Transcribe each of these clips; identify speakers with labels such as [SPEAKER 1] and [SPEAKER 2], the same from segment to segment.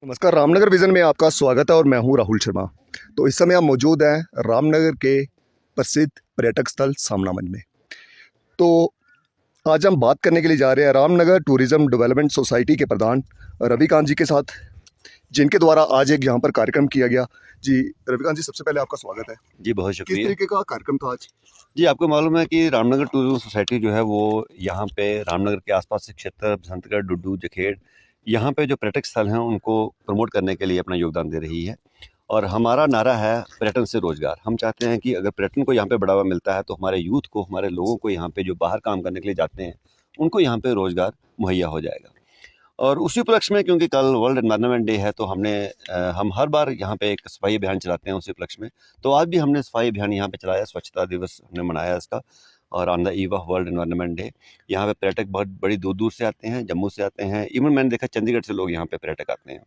[SPEAKER 1] नमस्कार, रामनगर विज़न में आपका स्वागत है और मैं हूं राहुल शर्मा। तो इस समय आप मौजूद हैं रामनगर के प्रसिद्ध पर्यटक स्थल सामना मंच में। तो आज हम बात करने के लिए जा रहे हैं रामनगर टूरिज्म डेवलपमेंट सोसाइटी के प्रधान रविकांत जी के साथ, जिनके द्वारा आज एक यहाँ पर कार्यक्रम किया गया। जी रविकांत जी, सबसे पहले आपका स्वागत है।
[SPEAKER 2] जी, बहुत
[SPEAKER 1] किस
[SPEAKER 2] शुक्रिया।
[SPEAKER 1] तरीके का कार्यक्रम था आज?
[SPEAKER 2] जी, आपको मालूम है कि रामनगर टूरिज़्म सोसाइटी जो है वो यहाँ पे रामनगर के आसपास के क्षेत्र बसंतगढ़, डुड्डू, जखेड़, यहाँ पे जो पर्यटक स्थल हैं उनको प्रमोट करने के लिए अपना योगदान दे रही है। और हमारा नारा है पर्यटन से रोज़गार। हम चाहते हैं कि अगर पर्यटन को यहाँ पे बढ़ावा मिलता है तो हमारे यूथ को, हमारे लोगों को यहाँ पे जो बाहर काम करने के लिए जाते हैं, उनको यहाँ पे रोज़गार मुहैया हो जाएगा। और उसी उपलक्ष्य में, क्योंकि कल वर्ल्ड एनवायरनमेंट डे है, तो हम हर बार यहाँ पे एक सफाई अभियान चलाते हैं उसी उपलक्ष्य में। तो आज भी हमने सफाई अभियान यहाँ पे चलाया, स्वच्छता दिवस हमने मनाया इसका। और on the eve of world environment day यहाँ पे पर्यटक बहुत बड़ी दूर दूर से आते हैं, जम्मू से आते हैं, इवन मैंने देखा चंडीगढ़ से लोग यहाँ पे पर्यटक आते हैं।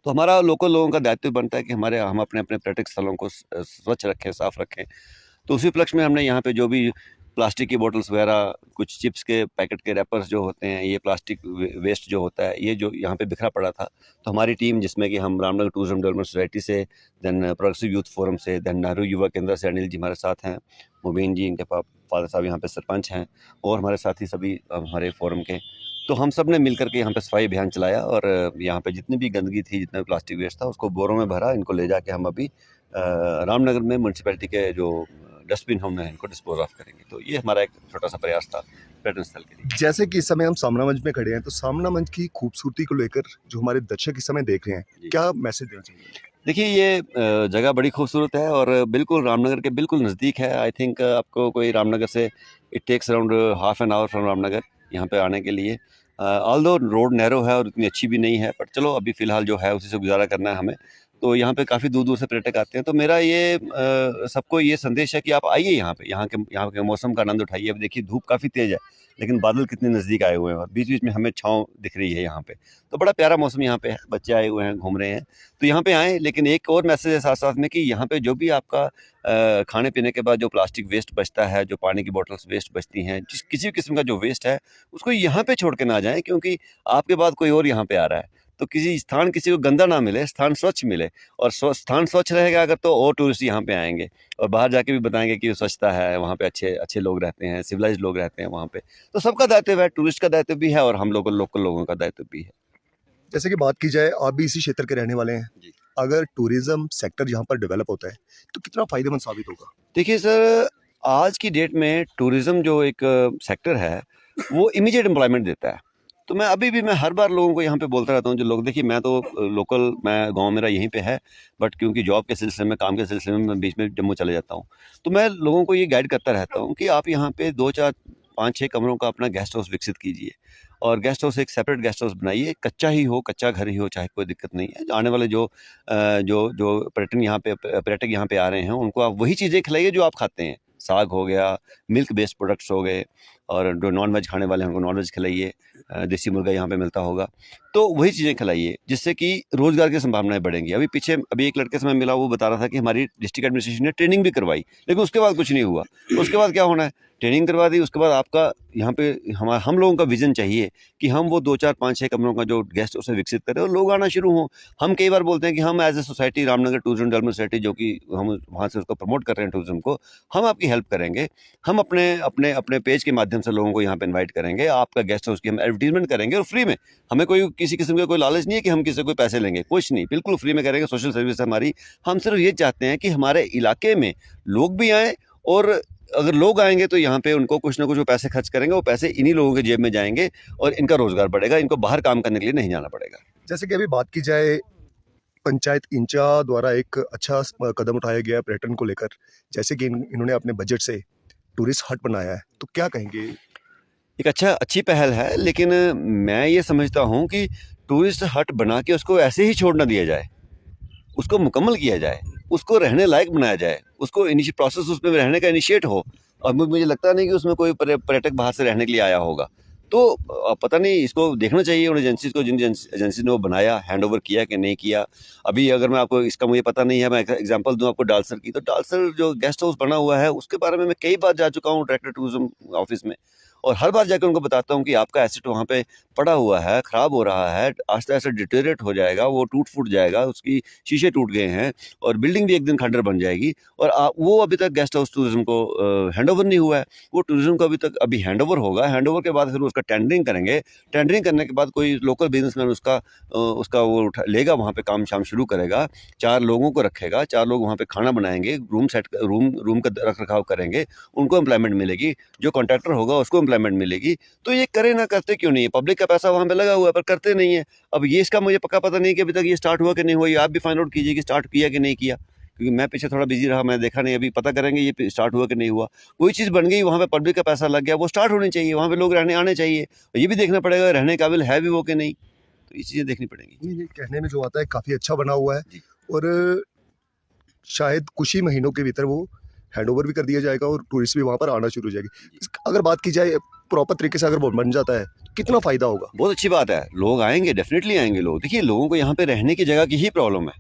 [SPEAKER 2] तो हमारा लोकल लोगों का दायित्व बनता है कि हम अपने अपने पर्यटक स्थलों को स्वच्छ रखें, साफ रखें। तो उसी उपलक्ष्य में हमने यहाँ पे जो भी प्लास्टिक की बोतल्स वगैरह, कुछ चिप्स के पैकेट के रैपर्स जो होते हैं, ये प्लास्टिक वेस्ट जो होता है, ये जो यहाँ पे बिखरा पड़ा था, तो हमारी टीम, जिसमें कि हम रामनगर टूरिज्म डेवलपमेंट सोसाइटी से, देन प्रोग्रेसिव यूथ फोरम से, देन नेहरू युवा केंद्र से अनिल जी हमारे साथ हैं, मुबीन जी, इनके फादर साहब यहाँ पे सरपंच हैं, और हमारे साथी सभी हमारे फोरम के। तो हम सब ने मिलकर के यहाँ पे सफाई अभियान चलाया और यहाँ पे जितनी भी गंदगी थी, जितना भी प्लास्टिक वेस्ट था, उसको बोरों में भरा। इनको ले जाके हम अभी रामनगर में म्यूनसिपैलिटी के जो डस्टबिन हमने इनको डिस्पोज ऑफ करेंगे। तो ये हमारा एक छोटा सा प्रयास था पर्यटन स्थल के लिए।
[SPEAKER 1] जैसे कि इस समय हम सामना मंच में खड़े हैं, तो सामना मंच की खूबसूरती को लेकर जो हमारे दर्शक इस समय देख रहे हैं,
[SPEAKER 2] जी।
[SPEAKER 1] क्या मैसेज देना चाहिए?
[SPEAKER 2] देखिए, ये जगह बड़ी खूबसूरत है और बिल्कुल रामनगर के बिल्कुल नज़दीक है। आई थिंक आपको कोई रामनगर से it takes around half an hour from Ramnagar यहाँ पे आने के लिए। ऑल्दो रोड नैरो है और इतनी अच्छी भी नहीं है, बट चलो अभी फ़िलहाल जो है उसी से गुज़ारा करना है हमें। तो यहाँ पे काफ़ी दूर-दूर से पर्यटक आते हैं। तो मेरा ये सबको ये संदेश है कि आप आइए यहाँ पे, यहाँ के मौसम का आनंद उठाइए। अब देखिए धूप काफ़ी तेज़ है, लेकिन बादल कितने नज़दीक आए हुए हैं और बीच-बीच में हमें छाँव दिख रही है यहाँ पे। तो बड़ा प्यारा मौसम यहाँ पे है, बच्चे आए हुए हैं, घूम रहे हैं। तो यहाँ पे आएँ, लेकिन एक और मैसेज है साथ-साथ में कि यहाँ पे जो भी आपका खाने-पीने के बाद जो प्लास्टिक वेस्ट बचता है, जो पानी की बॉटल्स वेस्ट बचती हैं, किसी भी किस्म का जो वेस्ट है, उसको यहाँ पे छोड़ के ना जाएँ, क्योंकि आपके बाद कोई और यहाँ पे आ रहा है। तो किसी को गंदा ना मिले, स्थान स्वच्छ मिले। और स्थान स्वच्छ रहेगा अगर, तो और टूरिस्ट यहाँ पे आएँगे और बाहर जाके भी बताएँगे कि स्वच्छता है, वहाँ पे अच्छे अच्छे लोग रहते हैं, सिविलाइज़्ड लोग रहते हैं वहाँ पे। तो सबका दायित्व है, टूरिस्ट का दायित्व भी है और हम लोकल लोगों का दायित्व भी है।
[SPEAKER 1] जैसे कि बात की जाए, आप भी इसी क्षेत्र के रहने वाले हैं।
[SPEAKER 2] जी।
[SPEAKER 1] अगर टूरिज्म सेक्टर यहाँ पर डेवलप होता है, तो कितना फ़ायदेमंद साबित होगा?
[SPEAKER 2] देखिए सर, आज की डेट में टूरिज़्म जो एक सेक्टर है, वो इमीडिएट एम्प्लॉयमेंट देता है। तो मैं हर बार लोगों को यहाँ पे बोलता रहता हूँ, जो लोग, देखिए मैं तो मैं गाँव मेरा यहीं पे है, बट क्योंकि जॉब के सिलसिले में, काम के सिलसिले में मैं बीच में जम्मू चले जाता हूँ। तो मैं लोगों को ये गाइड करता रहता हूँ कि आप यहाँ पे 2, 4, 5, 6 कमरों का अपना गेस्ट हाउस विकसित कीजिए और गेस्ट हाउस, एक सेपरेट गेस्ट हाउस बनाइए। कच्चा ही हो, कच्चा घर ही हो, चाहे कोई दिक्कत नहीं है। आने वाले जो पर्यटक यहाँ पे आ रहे हैं, उनको आप वही चीज़ें खिलाइए जो आप खाते हैं। साग हो गया, मिल्क बेस्ड प्रोडक्ट्स हो गए, और जो नॉन वेज खाने वाले हैं उनको नॉन वेज खिलाइए। देसी मुर्गा यहाँ पे मिलता होगा, तो वही चीज़ें खिलाइए, जिससे कि रोज़गार की संभावनाएं बढ़ेंगी। अभी एक लड़के से मैं मिला, वो बता रहा था कि हमारी डिस्ट्रिक्ट एडमिनिस्ट्रेशन ने ट्रेनिंग भी करवाई, लेकिन उसके बाद कुछ नहीं हुआ। उसके बाद क्या होना है? ट्रेनिंग करवा दी, उसके बाद आपका यहाँ पे हम लोगों का विजन चाहिए कि हम वो 2, 4, 5, 6 कमरों का जो गेस्ट उसे विकसित करें और लोग आना शुरू हों। हम कई बार बोलते हैं कि हम as a society, Ramnagar tourism development society, जो कि हम वहाँ से उसको प्रमोट कर रहे हैं टूरिज्म को, हम आपकी हेल्प करेंगे। हम अपने अपने अपने पेज के माध्यम से लोगों को यहाँ पे इनवाइट करेंगे, आपका गेस्ट हाउस की हम एडवर्टीजमेंट करेंगे और फ्री में। हमें कोई किसी किस्म का कोई लालच नहीं है कि हम किसी से कोई पैसे लेंगे, कुछ नहीं, बिल्कुल फ्री में करेंगे। सोशल सर्विस है हमारी। हम सिर्फ ये चाहते हैं कि हमारे इलाके में लोग भी आएँ, और अगर लोग आएंगे तो यहाँ पे उनको कुछ ना कुछ वो पैसे खर्च करेंगे, वो पैसे इन्हीं लोगों के जेब में जाएंगे और इनका रोजगार बढ़ेगा, इनको बाहर काम करने के लिए नहीं जाना पड़ेगा।
[SPEAKER 1] जैसे कि अभी बात की जाए, पंचायत इंचा द्वारा एक अच्छा कदम उठाया गया है पर्यटन को लेकर। जैसे कि इन्होंने अपने बजट से टूरिस्ट हट बनाया है, तो क्या कहेंगे?
[SPEAKER 2] एक अच्छी पहल है, लेकिन मैं ये समझता हूँ कि टूरिस्ट हट बना के उसको ऐसे ही छोड़ ना दिया जाए, उसको मुकम्मल किया जाए, उसको रहने लायक बनाया जाए, उसको प्रोसेस उसमें रहने का इनिशिएट हो। और मुझे लगता नहीं कि उसमें कोई पर्यटक बाहर से रहने के लिए आया होगा। तो पता नहीं, इसको देखना चाहिए उन एजेंसीज को, जिन एजेंसी ने वो बनाया, हैंड ओवर किया कि नहीं किया। अभी अगर मैं आपको, इसका मुझे पता नहीं है, मैं एग्जांपल दूं आपको डालसर की, तो डालसर जो गेस्ट हाउस बना हुआ है, उसके बारे में मैं कई बार जा चुका हूँ डायरेक्टर टूरिज्म ऑफिस में, और हर बार जाकर उनको बताता हूँ कि आपका एसेट वहाँ पे पड़ा हुआ है, ख़राब हो रहा है, आस्ते आस्ते डिटेरियोरेट हो जाएगा, वो टूट फूट जाएगा, उसकी शीशे टूट गए हैं और बिल्डिंग भी एक दिन खंडर बन जाएगी। और वो अभी तक गेस्ट हाउस टूरिज्म को हैंड ओवर नहीं हुआ है। वो टूरिज्म को अभी हैंड ओवर होगा, हैंड ओवर के बाद फिर उसका टेंडरिंग करेंगे, टेंडरिंग करने के बाद कोई लोकल बिजनेसमैन उसका वो लेगा, वहाँ पे काम शाम शुरू करेगा, 4 लोगों को रखेगा, 4 लोग वहाँ पे खाना बनाएंगे, रूम का रख रखाव करेंगे, उनको एम्प्लॉयमेंट मिलेगी, जो कॉन्ट्रैक्टर होगा उसको एम्प्लॉयमेंट मिलेगी। तो ये करे ना, करते क्यों नहीं है? पब्लिक का पैसा वहाँ पे लगा हुआ है पर करते नहीं है। अब ये इसका मुझे पक्का पता नहीं कि अभी तक ये स्टार्ट हुआ कि नहीं हुआ। ये आप भी फाइंड आउट कीजिए कि स्टार्ट किया कि नहीं किया, क्योंकि मैं पीछे थोड़ा बिजी रहा, मैं देखा नहीं। अभी पता करेंगे ये स्टार्ट हुआ कि नहीं हुआ। कोई चीज़ बन गई, वहाँ पे पब्लिक का पैसा लग गया, वो स्टार्ट होनी चाहिए, वहाँ पे लोग रहने आने चाहिए। ये भी देखना पड़ेगा रहने काबिल है भी वो कि नहीं। तो ये चीज़ें देखनी पड़ेंगी।
[SPEAKER 1] नहीं, ये कहने में जो आता है काफ़ी अच्छा बना हुआ है
[SPEAKER 2] जी।
[SPEAKER 1] और शायद कुछ ही महीनों के भीतर वो हैंडओवर भी कर दिया जाएगा और टूरिस्ट भी वहाँ पर आना शुरू हो जाएगी। अगर बात की जाए प्रॉपर तरीके से, अगर वो बन जाता है तो कितना फ़ायदा होगा?
[SPEAKER 2] बहुत अच्छी बात है, लोग आएंगे, डेफिनेटली आएंगे लोग। देखिए, लोगों को यहाँ पे रहने की जगह की ही प्रॉब्लम है,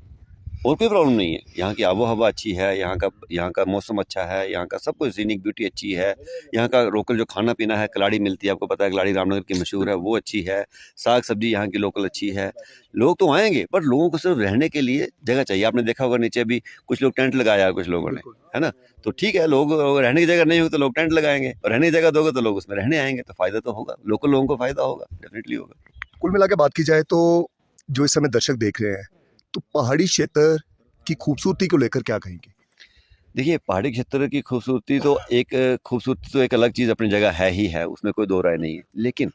[SPEAKER 2] और कोई प्रॉब्लम नहीं है। यहाँ की आबो हवा अच्छी है, यहाँ का मौसम अच्छा है, यहाँ का सब कुछ सीनिक ब्यूटी अच्छी है, यहाँ का लोकल जो खाना पीना है, कलाड़ी मिलती है, आपको पता है कलाड़ी रामनगर की मशहूर है, वो अच्छी है, साग सब्जी यहाँ की लोकल अच्छी है। लोग तो आएंगे, बट लोगों को सिर्फ रहने के लिए जगह चाहिए। आपने देखा होगा नीचे भी कुछ लोग टेंट लगाया है, कुछ लोगों ने, है ना। तो ठीक है, लोग रहने की जगह नहीं होगी तो लोग टेंट लगाएंगे, और रहने की जगह दोगे तो लोग उसमें रहने आएंगे, तो फायदा तो होगा, लोकल लोगों को फायदा होगा, डेफिनेटली होगा।
[SPEAKER 1] कुल मिला के बात की जाए तो जो इस समय दर्शक देख रहे हैं, तो पहाड़ी क्षेत्र की खूबसूरती को लेकर क्या कहेंगे?
[SPEAKER 2] देखिए, पहाड़ी क्षेत्र की खूबसूरती तो एक अलग चीज़ अपनी जगह है ही है, उसमें कोई दो राय नहीं है। लेकिन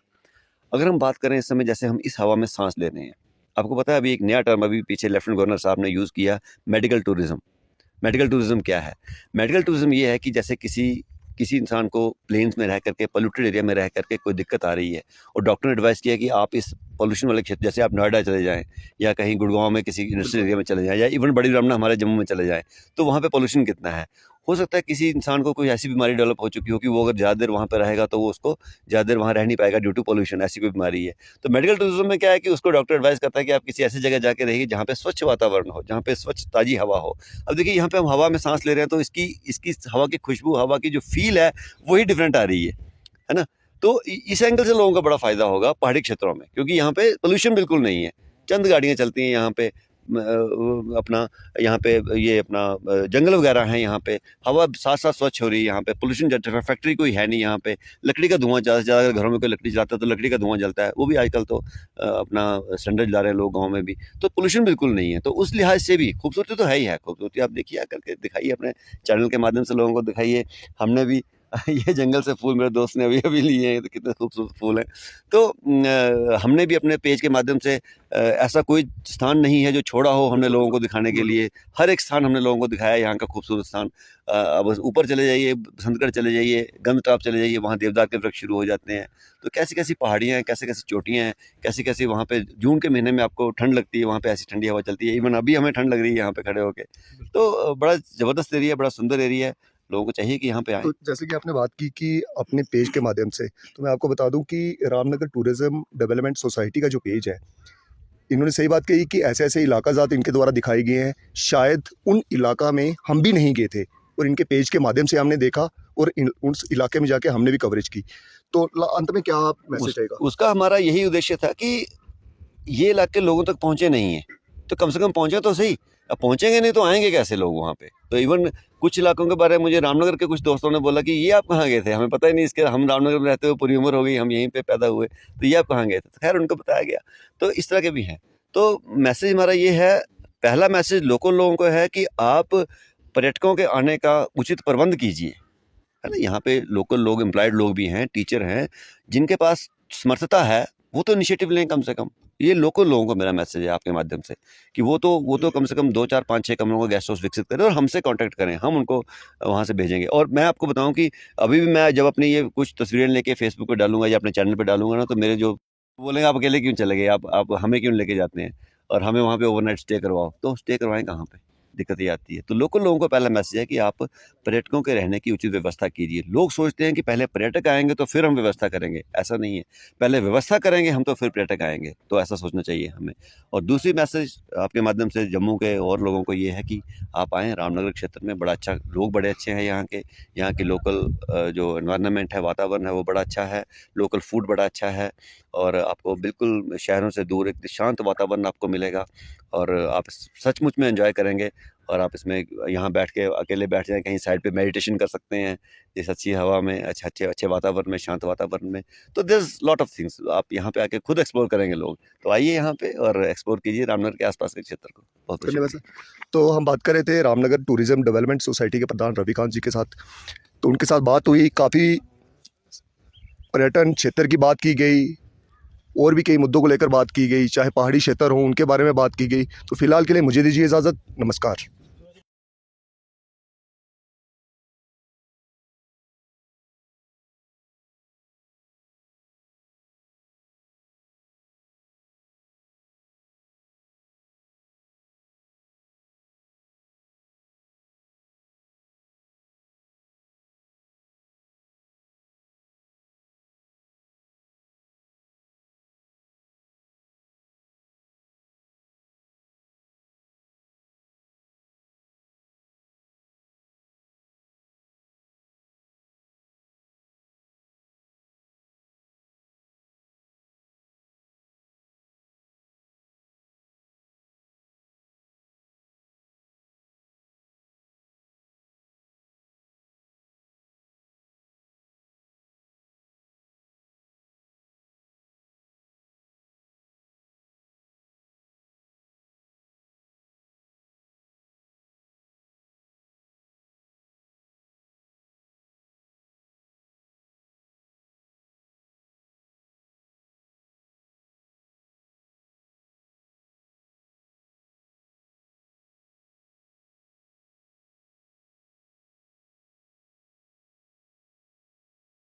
[SPEAKER 2] अगर हम बात करें इस समय, जैसे हम इस हवा में सांस ले रहे हैं, आपको पता है अभी एक नया टर्म अभी पीछे लेफ्टिनेंट गवर्नर साहब ने यूज़ किया, मेडिकल टूरिज्म। मेडिकल टूरिज्म क्या है? मेडिकल टूरिज्म ये है कि जैसे किसी किसी इंसान को प्लेन्स में रह करके, पोल्यूटेड एरिया में रह करके कोई दिक्कत आ रही है, और डॉक्टर ने एडवाइस किया कि आप इस पोल्यूशन वाले क्षेत्र, जैसे आप नोएडा चले जाएं, या कहीं गुड़गांव में किसी इंडस्ट्रियल एरिया में चले जाएं, या इवन बड़ी ब्राह्मणा हमारे जम्मू में चले जाएं, तो वहाँ पे पोल्यूशन कितना है। हो सकता है किसी इंसान को कोई ऐसी बीमारी डेवलप हो चुकी हो कि वो अगर ज़्यादा देर वहाँ पे रहेगा तो वो उसको ज़्यादा देर वहाँ रह नहीं पाएगा ड्यू टू पोल्यूशन, ऐसी कोई बीमारी है। तो मेडिकल टूरिज्म में क्या है कि उसको डॉक्टर एडवाइस करता है कि आप किसी ऐसी जगह जाके रहिए जहाँ पे स्वच्छ वातावरण हो, जहाँ पे स्वच्छ ताज़ी हवा हो। अब देखिए, यहाँ पे हम हवा में सांस ले रहे हैं, तो इसकी इसकी हवा की खुशबू, हवा की जो फील है, वही डिफरेंट आ रही है ना। तो इस एंगल से लोगों का बड़ा फ़ायदा होगा पहाड़ी क्षेत्रों में, क्योंकि यहाँ पे पोल्यूशन बिल्कुल नहीं है। चंद गाड़ियाँ चलती हैं यहाँ पे, अपना यहाँ पे ये अपना जंगल वगैरह हैं यहाँ पे, हवा साथ साथ स्वच्छ हो रही है यहाँ पे, पोल्यूशन, फैक्ट्री कोई है नहीं यहाँ पे। लकड़ी का धुआं ज़्यादा से ज़्यादा, अगर घरों में कोई लकड़ी जलाता है तो लकड़ी का धुआं जलता है, वो भी आजकल तो अपना सिलेंडर जला रहे हैं लोग गाँव में भी। तो पोल्यूशन बिल्कुल नहीं है, तो उस लिहाज से भी खूबसूरती तो है ही है। खूबसूरती आप देखिए, आकर के दिखाइए, अपने चैनल के माध्यम से लोगों को दिखाइए। हमने भी ये जंगल से फूल मेरे दोस्त ने अभी अभी लिए हैं, तो कितने खूबसूरत फूल हैं। तो हमने भी अपने पेज के माध्यम से ऐसा कोई स्थान नहीं है जो छोड़ा हो हमने लोगों को दिखाने के लिए। हर एक स्थान हमने लोगों को दिखाया, यहाँ का खूबसूरत स्थान। अब ऊपर चले जाइए, बसंतगढ़ चले जाइए, गंधटाप चले जाइए, वहाँ देवदार के वृक्ष शुरू हो जाते हैं। तो कैसी कैसी पहाड़ियाँ हैं, कैसे कैसी चोटियाँ हैं, कैसी कैसी वहाँ पे जून के महीने में आपको ठंड लगती है, वहाँ पे ऐसी ठंडी हवा चलती है। इवन अभी हमें ठंड लग रही है यहाँ पे खड़े होके। तो बड़ा ज़बरदस्त एरिया है, बड़ा सुंदर एरिया है। लोगों को चाहिए कि यहाँ पे आएँ।
[SPEAKER 1] तो जैसे कि आपने बात की कि अपने पेज के माध्यम से, तो मैं आपको बता दूं कि रामनगर टूरिज्म डेवलपमेंट सोसाइटी का जो पेज है, इन्होंने सही बात कही कि ऐसे ऐसे इलाका जात इनके द्वारा दिखाए गए हैं, शायद उन इलाका में हम भी नहीं गए थे और इनके पेज के माध्यम से हमने देखा और उस इलाके में जाके हमने भी कवरेज की। तो अंत में क्या मैसेज रहेगा?
[SPEAKER 2] उसका हमारा यही उद्देश्य था कि ये इलाके लोगों तक पहुँचे नहीं हैं, तो कम से कम पहुँचे तो सही। अब पहुँचेंगे नहीं तो आएँगे कैसे लोग वहाँ पे? तो इवन कुछ इलाकों के बारे में मुझे रामनगर के कुछ दोस्तों ने बोला कि ये आप कहाँ गए थे? हमें पता ही नहीं, इसके हम रामनगर में रहते हुए पूरी उम्र हो गई, हम यहीं पे पैदा हुए, तो ये आप कहाँ गए थे? तो खैर उनको बताया गया। तो इस तरह के भी हैं। तो मैसेज हमारा ये है, पहला मैसेज लोकल लोगों को है कि आप पर्यटकों के आने का उचित प्रबंध कीजिए, है ना। यहाँ पे लोकल लोग, एम्प्लॉयड लोग भी हैं, टीचर हैं, जिनके पास समर्थता है, वो तो इनिशिएटिव लें कम से कम। ये लोकल लोगों को मेरा मैसेज है आपके माध्यम से, कि वो तो कम से कम 2, 4, 5, 6 कमरों का गेस्ट हाउस विकसित करें और हमसे कांटेक्ट करें, हम उनको वहाँ से भेजेंगे। और मैं आपको बताऊँ कि अभी भी मैं जब अपनी ये कुछ तस्वीरें लेके फेसबुक पे डालूंगा या अपने चैनल पे डालूंगा ना, तो मेरे जो बोलेंगे, आप अकेले क्यों चले गए, आप हमें क्यों लेके जाते हैं और हमें वहाँ पे ओवरनाइट स्टे करवाओ। तो स्टे करवाएं कहाँ पे? दिक्कत ये आती है। तो लोकल लोगों को पहला मैसेज है कि आप पर्यटकों के रहने की उचित व्यवस्था कीजिए। लोग सोचते हैं कि पहले पर्यटक आएंगे तो फिर हम व्यवस्था करेंगे, ऐसा नहीं है। पहले व्यवस्था करेंगे हम तो फिर पर्यटक आएंगे, तो ऐसा सोचना चाहिए हमें। और दूसरी मैसेज आपके माध्यम से जम्मू के और लोगों को ये है कि आप आएँ रामनगर क्षेत्र में, बड़ा अच्छा, लोग बड़े अच्छे हैं यहाँ के लोकल जो एनवायरनमेंट है, वातावरण है, वो बड़ा अच्छा है, लोकल फूड बड़ा अच्छा है और आपको बिल्कुल शहरों से दूर एक शांत वातावरण आपको मिलेगा और आप सचमुच में एंजॉय करेंगे। और आप इसमें यहाँ बैठ के अकेले बैठ जाएँ, कहीं साइड पे मेडिटेशन कर सकते हैं, इस अच्छी हवा में, अच्छे वातावरण में, शांत वातावरण में। तो there is lot of things, आप यहाँ पे आके खुद एक्सप्लोर करेंगे लोग। तो आइए यहाँ पे और एक्सप्लोर कीजिए रामनगर के आस-पास के क्षेत्र को। बहुत-बहुत
[SPEAKER 1] धन्यवाद
[SPEAKER 2] शुक्रिया।
[SPEAKER 1] सर। तो हम बात कर रहे थे रामनगर टूरिज्म डेवलपमेंट सोसाइटी के प्रधान रविकांत जी के साथ। तो उनके साथ बात हुई, काफ़ी पर्यटन क्षेत्र की बात की गई और भी कई मुद्दों को लेकर बात की गई, चाहे पहाड़ी क्षेत्र हो उनके बारे में बात की गई। तो फिलहाल के लिए मुझे दीजिए इजाज़त। नमस्कार।